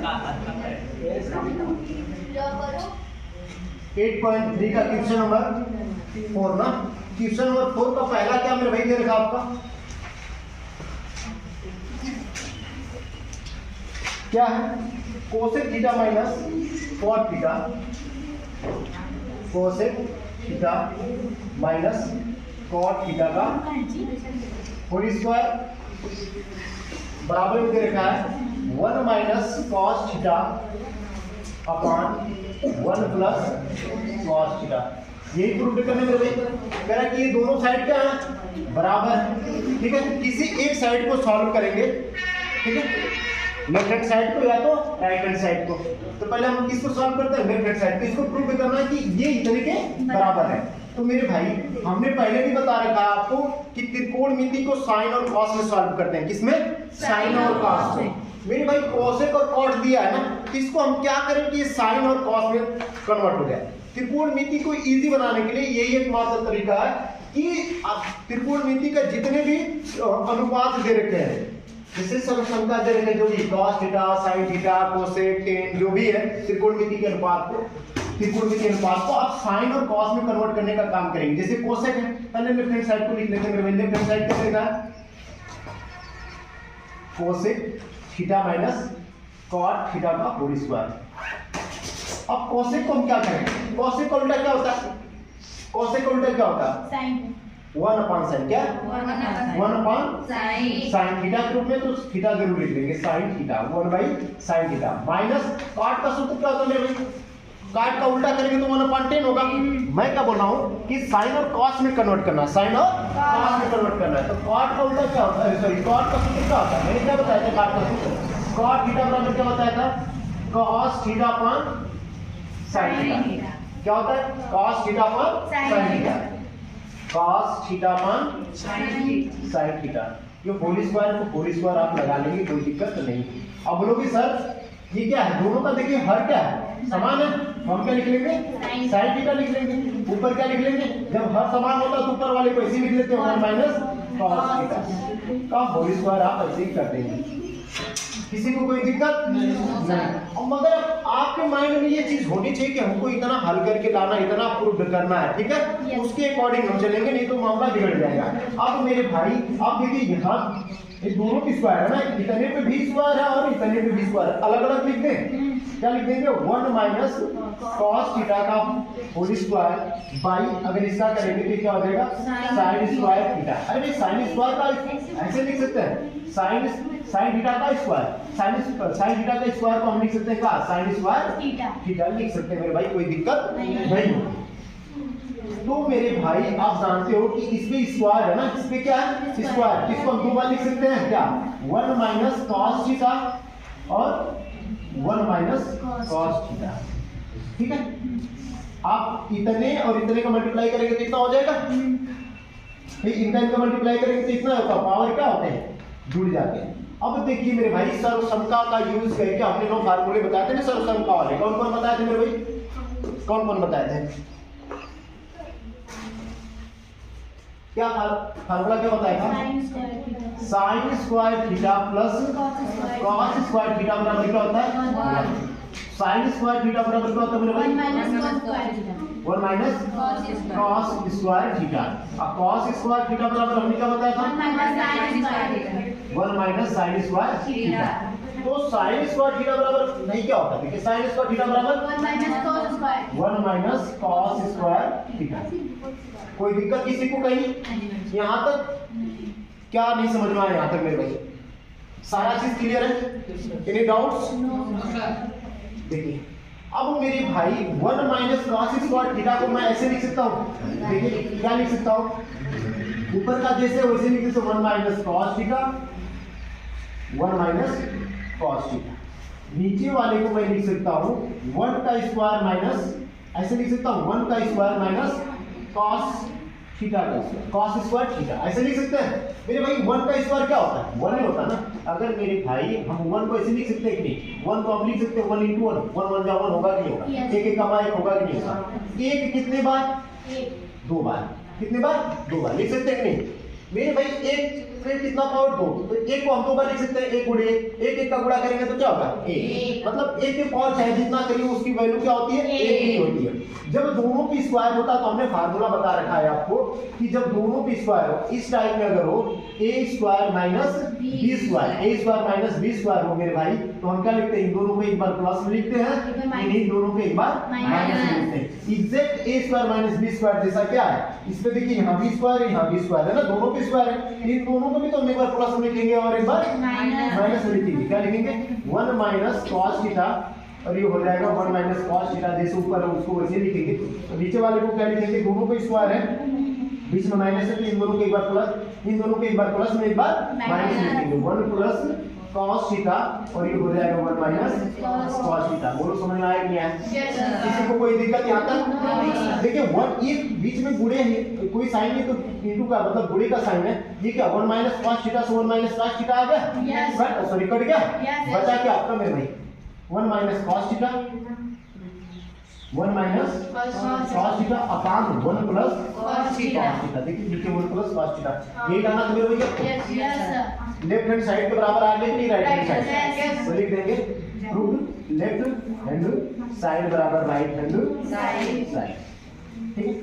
8.3 का question number 4 ना। Question number 4 का पहला क्या मेरे भाई दे रखा आपका, क्या है? Cosec theta minus cot theta, cosec theta minus cot theta का होल स्क्वायर बराबर में दे रखा है 1 minus cos theta upon 1 plus cos theta. यही प्रूव करने में भाई कह रहा है कि ये दोनों साइड क्या है, बराबर है। ठीक है, किसी एक साइड को सॉल्व करेंगे, ठीक है, लेफ्ट हैंड साइड को या तो राइट हैंड साइड को। तो पहले हम किसको सॉल्व करते हैं, लेफ्ट हैंड साइड। तो इसको प्रूव करना है कि ये इतने के बराबर है। तो मेरे भाई हमने पहले भी बता रखा है आपको कि त्रिकोणमिति को साइन और कॉस में सॉल्व करते हैं। किसमें? साइन और कॉस में। मेरे भाई कोसेक और कॉट दिया है ना, तो इसको हम क्या करें कि ये साइन और कॉस में कन्वर्ट हो जाए। त्रिकोणमिति को इजी बनाने के लिए यही एकमात्र तरीका है कि त्रिकोणमिति का जितने भी अनुपात दे रखे हैं, जैसे समसंख्या दे रखे जो भी cos theta, sin theta, cosec, ten जो भी है, त्रिकोणमिति के अनुपात को आप साइन और कॉस में कन्वर्ट करने का काम करेंगे। जैसे कोसेक है, पहले लेफ्ट हैंड साइड को लिख लेते हैं। लेफ्ट हैंड साइड क्या देगा, cosec theta minus cot theta का होल स्क्वायर। अब कोसेक को हम क्या करेंगे, कोसेक का उल्टा क्या होता है, कोसेक का उल्टा क्या होता है, साइन। 1 अपॉन साइन, क्या 1 अपॉन साइन थीटा के रूप में, तो थीटा जरूर लिख लेंगे, sine theta 1 by sine theta minus cot का सूत्र क्या होता है मेरे भाई, कॉट का उल्टा करेंगे तो 1 अपॉन 10 होगा। मैं क्या बोल रहा हूँ कि साइन और कॉस में कन्वर्ट करना है, साइन और कॉस में कन्वर्ट करना है। तो कॉट का उल्टा क्या होता है, सॉरी कॉट का सूत्र क्या होता है, मैंने क्या बताया था, कॉट का सूत्र कॉट थीटा बराबर क्या बताया था, cos theta upon sine theta. क्या होता है, cos theta upon sine theta, cos theta upon sine theta. ये होल स्क्वायर को होल स्क्वायर आप लगा लेंगे, कोई दिक्कत नहीं। अब बोलोगे सर ये क्या है, दोनों का देखिए हर क्या है, समान है, हम क्या लिख लेंगे, साइन थीटा लिख लेंगे। ऊपर क्या लिख लेंगे, जब हर समान होता है तो ऊपर वाले को ऐसे लिख लेते हैं 1 माइनस cos थीटा का होल स्क्वायर आप ऐसे ही कर देंगे। किसी को कोई दिक्कत नहीं। और मगर आपके माइंड में ये चीज होनी चाहिए कि हमको इतना हल करके लाना, इतना प्रूव करना है, ठीक है, उसके अकॉर्डिंग हम चलेंगे, नहीं तो मामला बिगड़ जाएगा। अब मेरे भाई आप देखिए यहाँ ये दोनों की स्क्वायर है ना, इतने पे भी स्क्वायर है और इतने पे भी स्क्वायर है, अलग अलग लिख दें। क्या लिख देंगे, 1 माइनस कॉस थीटा का होल स्क्वायर बाई, अगर इसका करेंगे तो क्या हो जाएगा, साइन स्क्वायर थीटा। अरे साइन स्क्वायर का ऐसे लिख सकते हैं, साइन थीटा का स्क्वायर, साइन थीटा का स्क्वायर को हम लिख सकते हैं क्या, साइन स्क्वायर थीटा लिख सकते हैं मेरे भाई, कोई दिक्कत नहीं होगी। तो मेरे भाई आप जानते हो कि इसमें स्क्वायर है ना, इसमें क्या है स्क्वायर, इसको हम दो बार लिख सकते हैं क्या, 1 माइनस कॉस थीटा और 1 माइनस कॉस थीटा। ठीक है, आप इतने और इतने का मल्टीप्लाई करेंगे तो इतना हो जाएगा, फिर इनका मल्टीप्लाई करेंगे तो इतना होगा, पावर क्या होते हैं, जुड़ जाते हैं। अब देखिए मेरे भाई सर्वसमता का यूज करके हमने 9 फार्मूले बताए थे ना सर्वसमता वाले, कौन कौन बताए थे मेरे भाई, कौन कौन बताए थे, क्या फार्मूला क्या बताया था, sine square theta plus cos square theta बराबर क्या होता है, साइन स्क्वायर थीटा बराबर क्या होता है मेरे भाई, 1 माइनस कॉस स्क्वायर थीटा। अब कॉस स्क्वायर थीटा बराबर हमने क्या बताया था, 1 माइनस साइन स्क्वायर थीटा। तो साइन स्क्वायर थीटा बराबर नहीं क्या होता, देखिए साइन स्क्वायर थीटा बराबर 1 माइनस कॉस स्क्वायर थीटा। कोई दिक्कत किसी को कहीं, यहाँ तक क्या नहीं समझ में आया, यहाँ तक मेरे भाई सारा चीज क्लियर है, एनी डाउट्स। देखिए अब मेरे भाई 1 माइनस कॉस स्क्वायर थीटा को मैं ऐसे लिख सकता हूँ, देखिए क्या लिख सकता हूँ, ऊपर का जैसे वैसे लिख सकते 1 minus cos theta, 1 minus cos theta. नीचे वाले को मैं लिख सकता हूँ 1 का स्क्वायर माइनस, ऐसे लिख सकता हूँ 1 का स्क्वायर माइनस कॉस थीटा का स्क्वायर, कॉस स्क्वायर थीटा ऐसे लिख सकते हैं मेरे भाई। 1 का स्क्वायर क्या होता है, 1 ही होता है ना। अगर मेरे भाई हम 1 को ऐसे लिख सकते हैं कि नहीं, 1 को आप लिख सकते हैं 1 into 1, 1 1 जा 1 होगा कि नहीं होगा, एक एक कमा 1 होगा कि नहीं होगा, एक कितने बार, 2 बार, कितने बार, 2 बार लिख सकते हैं कि नहीं मेरे भाई। एक फिर कितना पावर 2, तो एक को हम 2 बार लिख सकते हैं, एक गुणे एक का गुणा करेंगे तो क्या होगा 1, मतलब एक के पावर चाहे जितना करिए उसकी वैल्यू क्या होती है 1 ही होती है। जब दोनों की स्क्वायर होता तो हमने फार्मूला बता रखा है आपको कि जब दोनों की स्क्वायर हो इस टाइप में अगर हो a square minus b square, a square minus b square हो मेरे भाई, तो हम क्या लिखते हैं, इन दोनों को एक बार प्लस में लिखते हैं, इन दोनों को एक बार माइनस में लिखते हैं। Exact a square minus b square जैसा क्या है, इस पे देखिए यहाँ b स्क्वायर है, यहाँ b स्क्वायर है ना, दोनों की स्क्वायर है, इन दोनों को भी तो हम एक बार प्लस में लिखेंगे और एक बार माइनस में लिखेंगे। क्या लिखेंगे 1 माइनस cos थीटा, और ये हो जाएगा 1 माइनस cos थीटा, जैसे ऊपर है उसको वैसे लिखेंगे। तो नीचे वाले को क्या लिखेंगे, दोनों को स्क्वायर है, बीच में माइनस है, तो इन दोनों को एक बार प्लस, इन दोनों को एक बार प्लस में एक बार माइनस लिखेंगे, 1 प्लस cos थीटा, और ये हो जाएगा 1 माइनस cos थीटा। बोलो समझ में आया कि नहीं आया? किसी को कोई दिक्कत यहाँ तक? देखिए 1 ये बीच में गुणे है, कोई साइन नहीं, तो इनटू का मतलब गुणे का साइन है, ये क्या 1 माइनस cos थीटा से 1 माइनस cos थीटा आ गया, राइट, सॉरी कट गया, बचा क्या आपका मेरे भाई 1 minus cos theta, 1 minus cos theta upon 1 plus cos theta. देखिए नीचे 1 प्लस cos थीटा, यही करना तो मेरे भैया लेफ्ट हैंड साइड के बराबर आ गया कि नहीं, राइट हैंड साइड, तो लिख देंगे प्रूव्ड लेफ्ट हैंड साइड बराबर राइट हैंड साइड, ठीक है।